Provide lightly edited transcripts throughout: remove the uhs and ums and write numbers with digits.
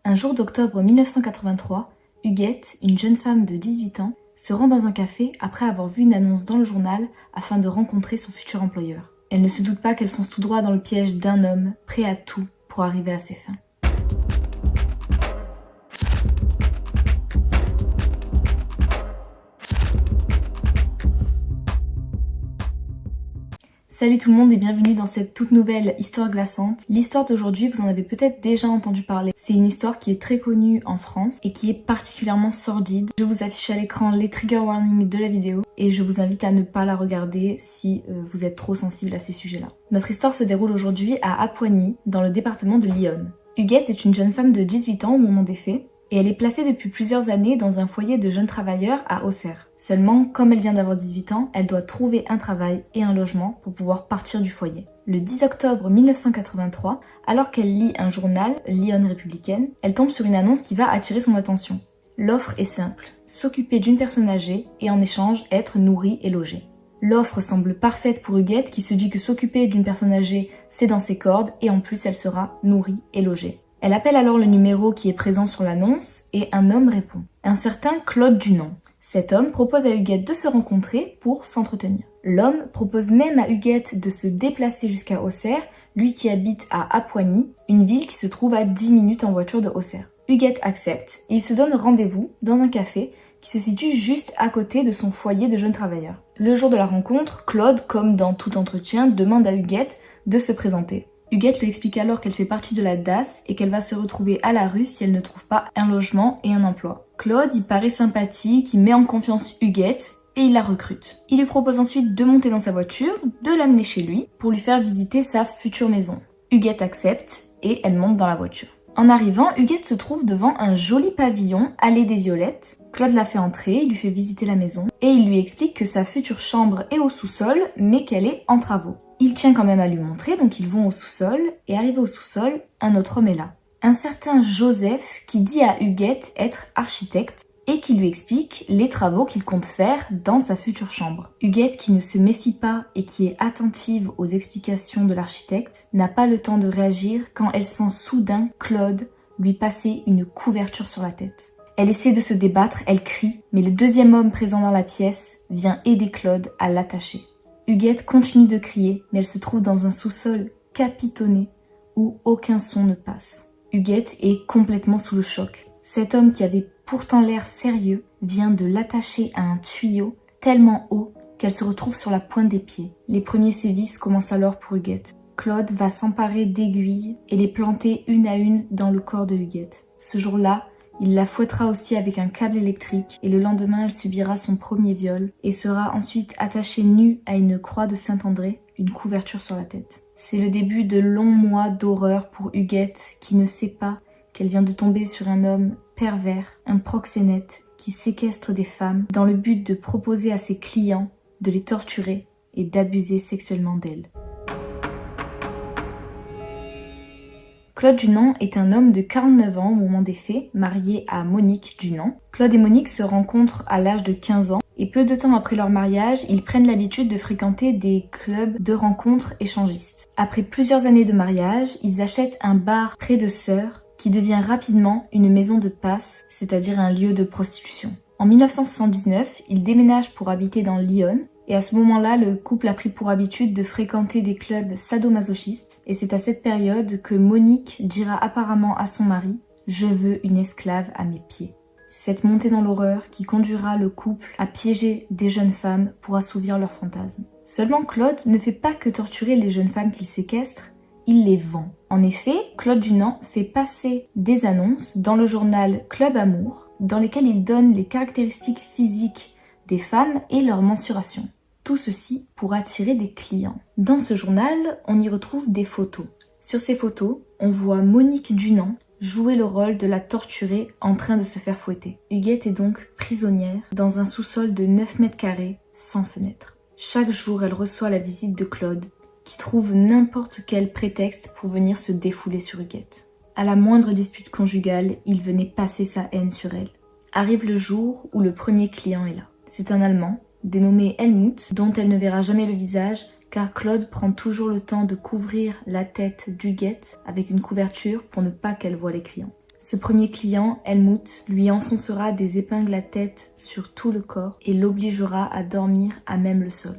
Un jour d'octobre 1983, Huguette, une jeune femme de 18 ans, se rend dans un café après avoir vu une annonce dans le journal afin de rencontrer son futur employeur. Elle ne se doute pas qu'elle fonce tout droit dans le piège d'un homme prêt à tout pour arriver à ses fins. Salut tout le monde et bienvenue dans cette toute nouvelle histoire glaçante. L'histoire d'aujourd'hui, vous en avez peut-être déjà entendu parler. C'est une histoire qui est très connue en France et qui est particulièrement sordide. Je vous affiche à l'écran les trigger warnings de la vidéo et je vous invite à ne pas la regarder si vous êtes trop sensible à ces sujets-là. Notre histoire se déroule aujourd'hui à Apoigny, dans le département de l'Yonne. Huguette est une jeune femme de 18 ans au moment des faits et elle est placée depuis plusieurs années dans un foyer de jeunes travailleurs à Auxerre. Seulement, comme elle vient d'avoir 18 ans, elle doit trouver un travail et un logement pour pouvoir partir du foyer. Le 10 octobre 1983, alors qu'elle lit un journal, l'Yonne républicaine, elle tombe sur une annonce qui va attirer son attention. L'offre est simple, s'occuper d'une personne âgée et en échange être nourrie et logée. L'offre semble parfaite pour Huguette qui se dit que s'occuper d'une personne âgée, c'est dans ses cordes et en plus elle sera nourrie et logée. Elle appelle alors le numéro qui est présent sur l'annonce et un homme répond. Un certain Claude Dunant. Cet homme propose à Huguette de se rencontrer pour s'entretenir. L'homme propose même à Huguette de se déplacer jusqu'à Auxerre, lui qui habite à Apoigny, une ville qui se trouve à 10 minutes en voiture de Auxerre. Huguette accepte et il se donne rendez-vous dans un café qui se situe juste à côté de son foyer de jeunes travailleurs. Le jour de la rencontre, Claude, comme dans tout entretien, demande à Huguette de se présenter. Huguette lui explique alors qu'elle fait partie de la DAS et qu'elle va se retrouver à la rue si elle ne trouve pas un logement et un emploi. Claude y paraît sympathique, il met en confiance Huguette et il la recrute. Il lui propose ensuite de monter dans sa voiture, de l'amener chez lui pour lui faire visiter sa future maison. Huguette accepte et elle monte dans la voiture. En arrivant, Huguette se trouve devant un joli pavillon allée des Violettes. Claude la fait entrer, il lui fait visiter la maison et il lui explique que sa future chambre est au sous-sol mais qu'elle est en travaux. Il tient quand même à lui montrer, donc ils vont au sous-sol, et arrivé au sous-sol, un autre homme est là. Un certain Joseph qui dit à Huguette être architecte et qui lui explique les travaux qu'il compte faire dans sa future chambre. Huguette, qui ne se méfie pas et qui est attentive aux explications de l'architecte, n'a pas le temps de réagir quand elle sent soudain Claude lui passer une couverture sur la tête. Elle essaie de se débattre, elle crie, mais le deuxième homme présent dans la pièce vient aider Claude à l'attacher. Huguette continue de crier, mais elle se trouve dans un sous-sol capitonné où aucun son ne passe. Huguette est complètement sous le choc. Cet homme qui avait pourtant l'air sérieux vient de l'attacher à un tuyau tellement haut qu'elle se retrouve sur la pointe des pieds. Les premiers sévices commencent alors pour Huguette. Claude va s'emparer d'aiguilles et les planter une à une dans le corps de Huguette. Ce jour-là, il la fouettera aussi avec un câble électrique et le lendemain, elle subira son premier viol et sera ensuite attachée nue à une croix de Saint-André, une couverture sur la tête. C'est le début de longs mois d'horreur pour Huguette qui ne sait pas qu'elle vient de tomber sur un homme pervers, un proxénète qui séquestre des femmes dans le but de proposer à ses clients de les torturer et d'abuser sexuellement d'elles. Claude Dunant est un homme de 49 ans au moment des faits, marié à Monique Dunant. Claude et Monique se rencontrent à l'âge de 15 ans et peu de temps après leur mariage, ils prennent l'habitude de fréquenter des clubs de rencontres échangistes. Après plusieurs années de mariage, ils achètent un bar près de Sœurs qui devient rapidement une maison de passe, c'est-à-dire un lieu de prostitution. En 1979, ils déménagent pour habiter dans l'Yonne. Et à ce moment-là, le couple a pris pour habitude de fréquenter des clubs sadomasochistes. Et c'est à cette période que Monique dira apparemment à son mari « Je veux une esclave à mes pieds ». C'est cette montée dans l'horreur qui conduira le couple à piéger des jeunes femmes pour assouvir leurs fantasmes. Seulement Claude ne fait pas que torturer les jeunes femmes qu'il séquestre, il les vend. En effet, Claude Dunant fait passer des annonces dans le journal Club Amour, dans lesquelles il donne les caractéristiques physiques des femmes et leur mensuration. Tout ceci pour attirer des clients. Dans ce journal, on y retrouve des photos. Sur ces photos, on voit Monique Dunant jouer le rôle de la torturée en train de se faire fouetter. Huguette est donc prisonnière dans un sous-sol de 9 mètres carrés sans fenêtre. Chaque jour, elle reçoit la visite de Claude, qui trouve n'importe quel prétexte pour venir se défouler sur Huguette. À la moindre dispute conjugale, il venait passer sa haine sur elle. Arrive le jour où le premier client est là. C'est un Allemand, dénommé Helmut, dont elle ne verra jamais le visage car Claude prend toujours le temps de couvrir la tête d'Huguette avec une couverture pour ne pas qu'elle voie les clients. Ce premier client, Helmut, lui enfoncera des épingles à tête sur tout le corps et l'obligera à dormir à même le sol.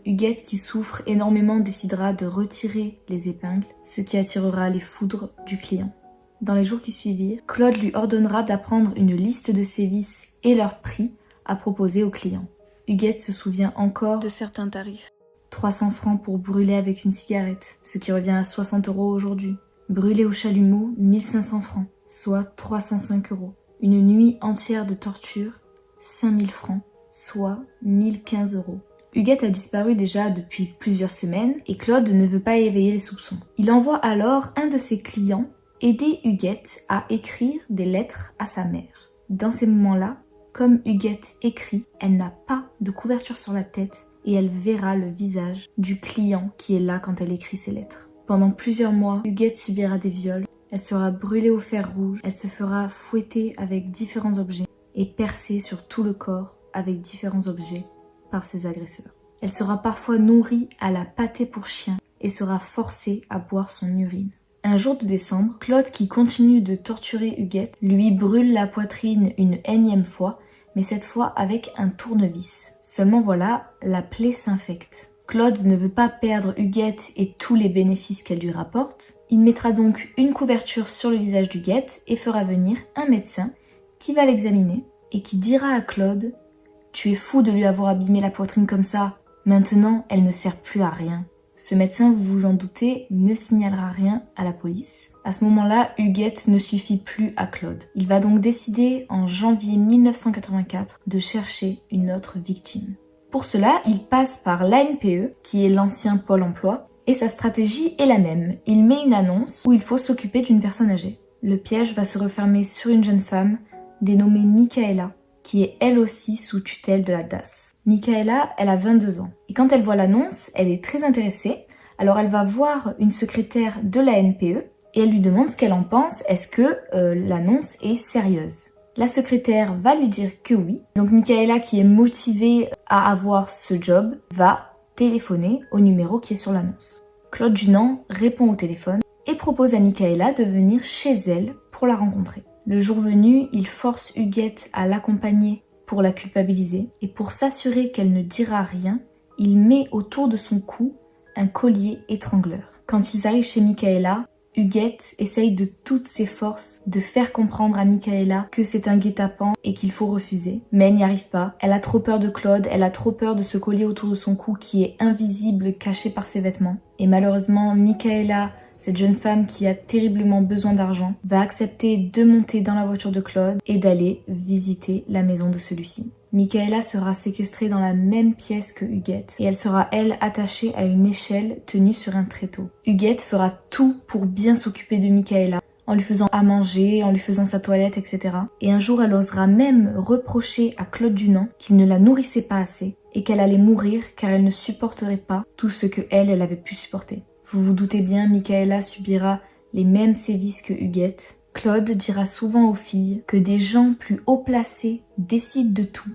Huguette, qui souffre énormément, décidera de retirer les épingles, ce qui attirera les foudres du client. Dans les jours qui suivirent, Claude lui ordonnera d'apprendre une liste de sévices et leurs prix à proposer aux clients. Huguette se souvient encore de certains tarifs. 300 francs pour brûler avec une cigarette, ce qui revient à 60 € aujourd'hui. Brûler au chalumeau, 1500 francs, soit 305 €. Une nuit entière de torture, 5000 francs, soit 1015 €. Huguette a disparu déjà depuis plusieurs semaines et Claude ne veut pas éveiller les soupçons. Il envoie alors un de ses clients aider Huguette à écrire des lettres à sa mère. Dans ces moments-là, comme Huguette écrit, elle n'a pas de couverture sur la tête et elle verra le visage du client qui est là quand elle écrit ses lettres. Pendant plusieurs mois, Huguette subira des viols, elle sera brûlée au fer rouge, elle se fera fouetter avec différents objets et percer sur tout le corps avec différents objets par ses agresseurs. Elle sera parfois nourrie à la pâtée pour chien et sera forcée à boire son urine. Un jour de décembre, Claude, qui continue de torturer Huguette, lui brûle la poitrine une énième fois, mais cette fois avec un tournevis. Seulement voilà, la plaie s'infecte. Claude ne veut pas perdre Huguette et tous les bénéfices qu'elle lui rapporte. Il mettra donc une couverture sur le visage d'Huguette et fera venir un médecin qui va l'examiner et qui dira à Claude « Tu es fou de lui avoir abîmé la poitrine comme ça, maintenant elle ne sert plus à rien. » Ce médecin, vous vous en doutez, ne signalera rien à la police. À ce moment-là, Huguette ne suffit plus à Claude. Il va donc décider en janvier 1984 de chercher une autre victime. Pour cela, il passe par l'ANPE, qui est l'ancien Pôle emploi, et sa stratégie est la même. Il met une annonce où il faut s'occuper d'une personne âgée. Le piège va se refermer sur une jeune femme dénommée Michaela, qui est elle aussi sous tutelle de la DAS. Michaela, elle a 22 ans. Et quand elle voit l'annonce, elle est très intéressée. Alors elle va voir une secrétaire de la NPE et elle lui demande ce qu'elle en pense. Est-ce que l'annonce est sérieuse? La secrétaire va lui dire que oui. Donc Michaela, qui est motivée à avoir ce job, va téléphoner au numéro qui est sur l'annonce. Claude Dunant répond au téléphone et propose à Michaela de venir chez elle pour la rencontrer. Le jour venu, il force Huguette à l'accompagner pour la culpabiliser et pour s'assurer qu'elle ne dira rien, il met autour de son cou un collier étrangleur. Quand ils arrivent chez Michaela, Huguette essaye de toutes ses forces de faire comprendre à Michaela que c'est un guet-apens et qu'il faut refuser, mais elle n'y arrive pas. Elle a trop peur de Claude, elle a trop peur de ce collier autour de son cou qui est invisible, caché par ses vêtements. Et malheureusement, Michaela, cette jeune femme qui a terriblement besoin d'argent, va accepter de monter dans la voiture de Claude et d'aller visiter la maison de celui-ci. Michaela sera séquestrée dans la même pièce que Huguette et elle sera, elle, attachée à une échelle tenue sur un tréteau. Huguette fera tout pour bien s'occuper de Michaela, en lui faisant à manger, en lui faisant sa toilette, etc. Et un jour, elle osera même reprocher à Claude Dunant qu'il ne la nourrissait pas assez et qu'elle allait mourir car elle ne supporterait pas tout ce que elle avait pu supporter. Vous vous doutez bien, Michaela subira les mêmes sévices que Huguette. Claude dira souvent aux filles que des gens plus haut placés décident de tout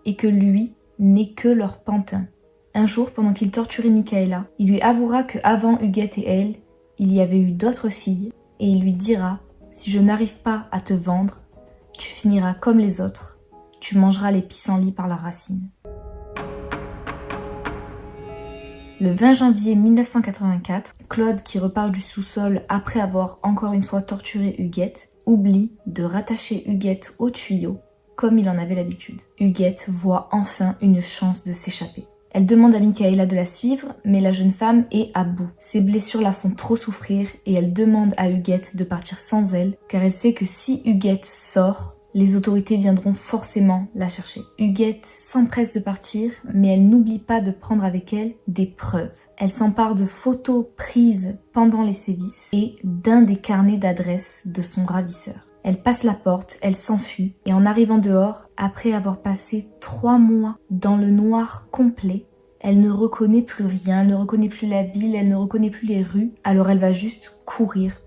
et que lui n'est que leur pantin. Un jour, pendant qu'il torturait Michaela, il lui avouera qu'avant Huguette et elle, il y avait eu d'autres filles et il lui dira « Si je n'arrive pas à te vendre, tu finiras comme les autres, tu mangeras les pissenlits par la racine. » Le 20 janvier 1984, Claude, qui repart du sous-sol après avoir encore une fois torturé Huguette, oublie de rattacher Huguette au tuyau, comme il en avait l'habitude. Huguette voit enfin une chance de s'échapper. Elle demande à Michaela de la suivre, mais la jeune femme est à bout. Ses blessures la font trop souffrir et elle demande à Huguette de partir sans elle, car elle sait que si Huguette sort, les autorités viendront forcément la chercher. Huguette s'empresse de partir, mais elle n'oublie pas de prendre avec elle des preuves. Elle s'empare de photos prises pendant les sévices et d'un des carnets d'adresses de son ravisseur. Elle passe la porte, elle s'enfuit et en arrivant dehors, après avoir passé 3 mois dans le noir complet, elle ne reconnaît plus rien, elle ne reconnaît plus la ville, elle ne reconnaît plus les rues. Alors elle va juste courir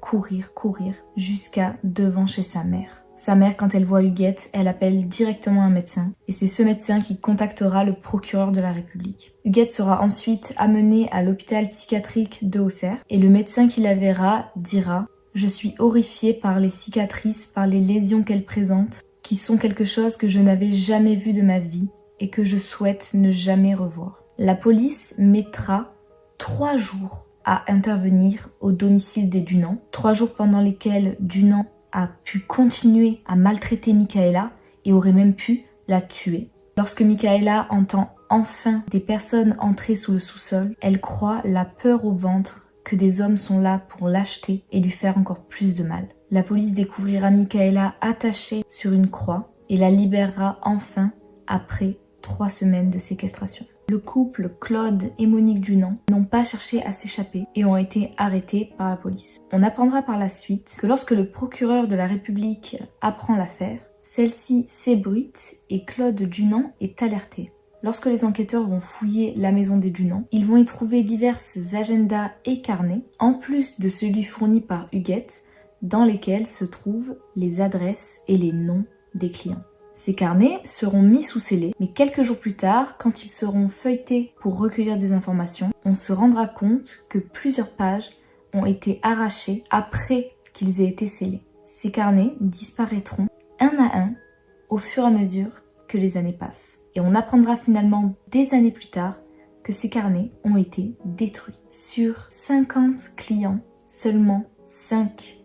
jusqu'à devant chez sa mère. Sa mère, quand elle voit Huguette, elle appelle directement un médecin et c'est ce médecin qui contactera le procureur de la République. Huguette sera ensuite amenée à l'hôpital psychiatrique de Auxerre et le médecin qui la verra dira « Je suis horrifiée par les cicatrices, par les lésions qu'elle présente, qui sont quelque chose que je n'avais jamais vu de ma vie et que je souhaite ne jamais revoir. La police mettra 3 jours à intervenir au domicile des Dunant, 3 jours pendant lesquels Dunant a pu continuer à maltraiter Michaela et aurait même pu la tuer. Lorsque Michaela entend enfin des personnes entrer sous le sous-sol, elle croit la peur au ventre que des hommes sont là pour l'acheter et lui faire encore plus de mal. La police découvrira Michaela attachée sur une croix et la libérera enfin après 3 semaines de séquestration. Le couple Claude et Monique Dunant n'ont pas cherché à s'échapper et ont été arrêtés par la police. On apprendra par la suite que lorsque le procureur de la République apprend l'affaire, celle-ci s'ébruite et Claude Dunant est alerté. Lorsque les enquêteurs vont fouiller la maison des Dunant, ils vont y trouver divers agendas et carnets, en plus de celui fourni par Huguette, dans lesquels se trouvent les adresses et les noms des clients. Ces carnets seront mis sous scellé, mais quelques jours plus tard, quand ils seront feuilletés pour recueillir des informations, on se rendra compte que plusieurs pages ont été arrachées après qu'ils aient été scellés. Ces carnets disparaîtront un à un au fur et à mesure que les années passent. Et on apprendra finalement des années plus tard que ces carnets ont été détruits. Sur 50 clients, seulement 5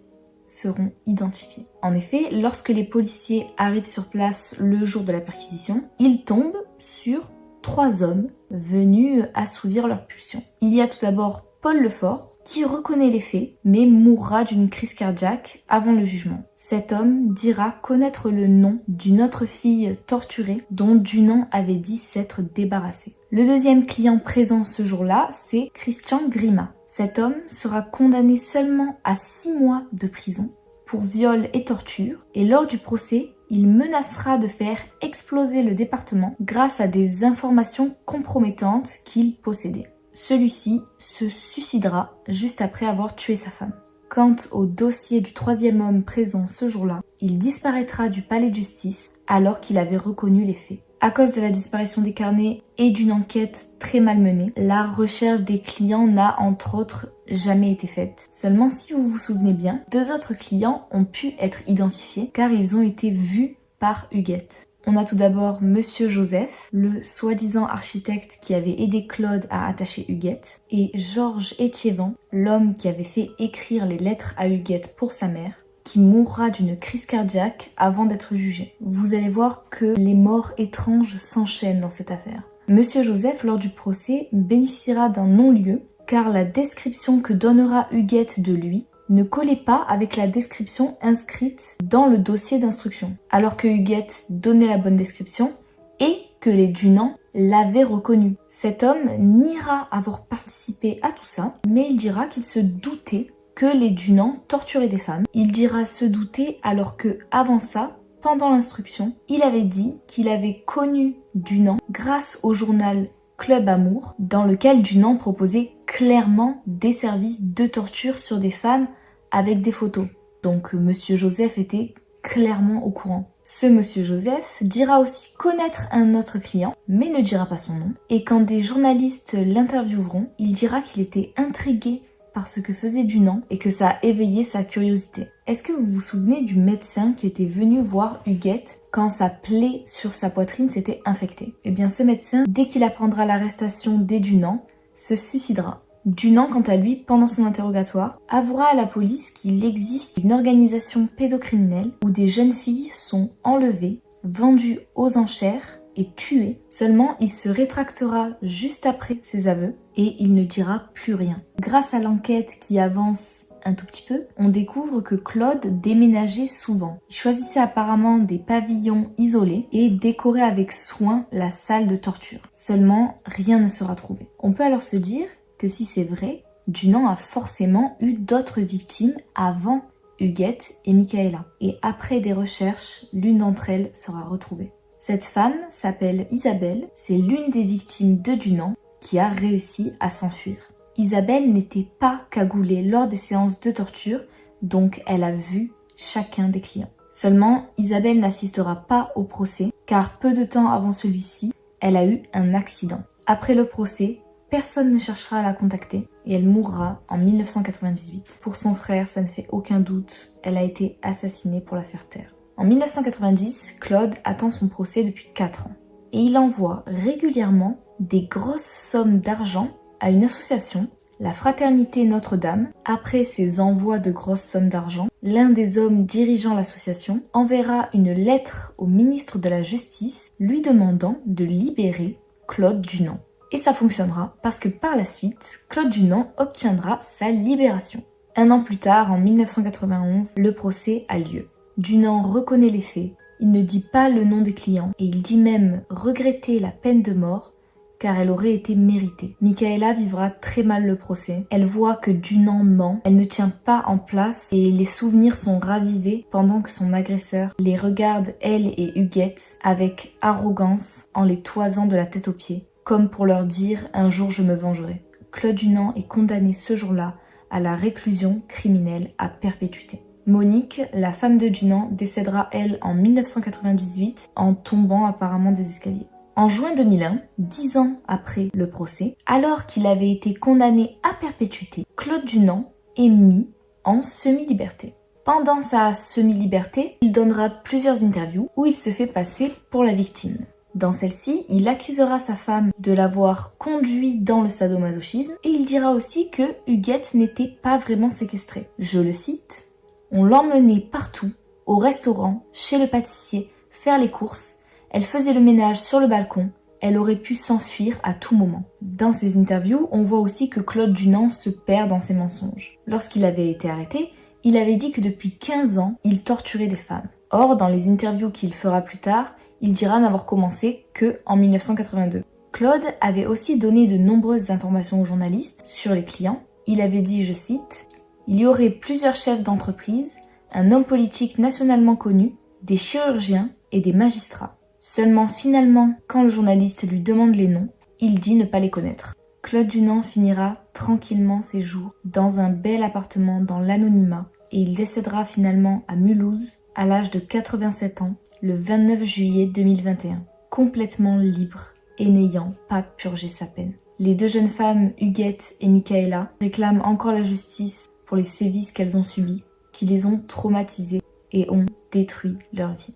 seront identifiés. En effet, lorsque les policiers arrivent sur place le jour de la perquisition, ils tombent sur 3 hommes venus assouvir leurs pulsions. Il y a tout d'abord Paul Lefort, qui reconnaît les faits, mais mourra d'une crise cardiaque avant le jugement. Cet homme dira connaître le nom d'une autre fille torturée dont Dunant avait dit s'être débarrassé. Le deuxième client présent ce jour-là, c'est Christian Grima. Cet homme sera condamné seulement à 6 mois de prison pour viol et torture, et lors du procès, il menacera de faire exploser le département grâce à des informations compromettantes qu'il possédait. Celui-ci se suicidera juste après avoir tué sa femme. Quant au dossier du 3e homme présent ce jour-là, il disparaîtra du palais de justice alors qu'il avait reconnu les faits. À cause de la disparition des carnets et d'une enquête très mal menée, la recherche des clients n'a entre autres jamais été faite. Seulement, si vous vous souvenez bien, 2 autres clients ont pu être identifiés car ils ont été vus par Huguette. On a tout d'abord Monsieur Joseph, le soi-disant architecte qui avait aidé Claude à attacher Huguette, et Georges Etchevan, l'homme qui avait fait écrire les lettres à Huguette pour sa mère, qui mourra d'une crise cardiaque avant d'être jugé. Vous allez voir que les morts étranges s'enchaînent dans cette affaire. Monsieur Joseph, lors du procès, bénéficiera d'un non-lieu, car la description que donnera Huguette de lui ne collait pas avec la description inscrite dans le dossier d'instruction, alors que Huguette donnait la bonne description et que les Dunant l'avaient reconnu. Cet homme niera avoir participé à tout ça, mais il dira qu'il se doutait que les Dunant torturaient des femmes. Il dira se douter alors que, avant ça, pendant l'instruction, il avait dit qu'il avait connu Dunant grâce au journal Club Amour, dans lequel Dunant proposait clairement des services de torture sur des femmes avec des photos. Donc Monsieur Joseph était clairement au courant. Ce Monsieur Joseph dira aussi connaître un autre client, mais ne dira pas son nom. Et quand des journalistes l'intervieweront, il dira qu'il était intrigué par ce que faisait Dunant et que ça a éveillé sa curiosité. Est-ce que vous vous souvenez du médecin qui était venu voir Huguette quand sa plaie sur sa poitrine s'était infectée? Eh bien ce médecin, dès qu'il apprendra l'arrestation des Dunant, se suicidera. Dunant, quant à lui, pendant son interrogatoire, avouera à la police qu'il existe une organisation pédocriminelle où des jeunes filles sont enlevées, vendues aux enchères et tuées. Seulement, il se rétractera juste après ses aveux et il ne dira plus rien. Grâce à l'enquête qui avance un tout petit peu, on découvre que Claude déménageait souvent. Il choisissait apparemment des pavillons isolés et décorait avec soin la salle de torture. Seulement, rien ne sera trouvé. On peut alors se dire que si c'est vrai, Dunant a forcément eu d'autres victimes avant Huguette et Michaela. Et après des recherches, l'une d'entre elles sera retrouvée. Cette femme s'appelle Isabelle, c'est l'une des victimes de Dunant qui a réussi à s'enfuir. Isabelle n'était pas cagoulée lors des séances de torture, donc elle a vu chacun des clients. Seulement, Isabelle n'assistera pas au procès, car peu de temps avant celui-ci, elle a eu un accident. Après le procès, personne ne cherchera à la contacter et elle mourra en 1998. Pour son frère, ça ne fait aucun doute, elle a été assassinée pour la faire taire. En 1990, Claude attend son procès depuis 4 ans et il envoie régulièrement des grosses sommes d'argent à une association, la Fraternité Notre-Dame. Après ces envois de grosses sommes d'argent, l'un des hommes dirigeant l'association enverra une lettre au ministre de la Justice lui demandant de libérer Claude Dunant. Et ça fonctionnera parce que par la suite, Claude Dunant obtiendra sa libération. 1 an plus tard, en 1991, le procès a lieu. Dunant reconnaît les faits, il ne dit pas le nom des clients et il dit même regretter la peine de mort car elle aurait été méritée. Michaela vivra très mal le procès. Elle voit que Dunant ment, elle ne tient pas en place et les souvenirs sont ravivés pendant que son agresseur les regarde, elle et Huguette, avec arrogance en les toisant de la tête aux pieds, comme pour leur dire « un jour je me vengerai ». Claude Dunant est condamné ce jour-là à la réclusion criminelle à perpétuité. Monique, la femme de Dunant, décédera elle en 1998 en tombant apparemment des escaliers. En juin 2001, 10 ans après le procès, alors qu'il avait été condamné à perpétuité, Claude Dunant est mis en semi-liberté. Pendant sa semi-liberté, il donnera plusieurs interviews où il se fait passer pour la victime. Dans celle-ci, il accusera sa femme de l'avoir conduit dans le sadomasochisme et il dira aussi que Huguette n'était pas vraiment séquestrée. Je le cite, « On l'emmenait partout, au restaurant, chez le pâtissier, faire les courses. Elle faisait le ménage sur le balcon, elle aurait pu s'enfuir à tout moment. » Dans ces interviews, on voit aussi que Claude Dunant se perd dans ses mensonges. Lorsqu'il avait été arrêté, il avait dit que depuis 15 ans, il torturait des femmes. Or, dans les interviews qu'il fera plus tard, il dira n'avoir commencé que en 1982. Claude avait aussi donné de nombreuses informations aux journalistes sur les clients. Il avait dit, je cite, « Il y aurait plusieurs chefs d'entreprise, un homme politique nationalement connu, des chirurgiens et des magistrats. » Seulement finalement, quand le journaliste lui demande les noms, il dit ne pas les connaître. Claude Dunant finira tranquillement ses jours dans un bel appartement dans l'anonymat et il décédera finalement à Mulhouse à l'âge de 87 ans le 29 juillet 2021, complètement libre et n'ayant pas purgé sa peine. Les 2 jeunes femmes, Huguette et Michaela, réclament encore la justice pour les sévices qu'elles ont subis, qui les ont traumatisées et ont détruit leur vie.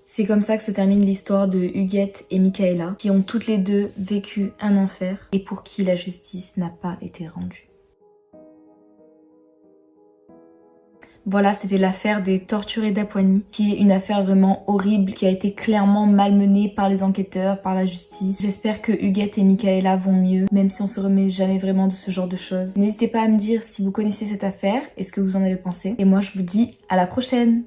C'est comme ça que se termine l'histoire de Huguette et Michaela, qui ont toutes les 2 vécu un enfer et pour qui la justice n'a pas été rendue. Voilà, c'était l'affaire des torturés d'Apoigny, qui est une affaire vraiment horrible, qui a été clairement malmenée par les enquêteurs, par la justice. J'espère que Huguette et Michaela vont mieux, même si on se remet jamais vraiment de ce genre de choses. N'hésitez pas à me dire si vous connaissez cette affaire et ce que vous en avez pensé. Et moi, je vous dis à la prochaine!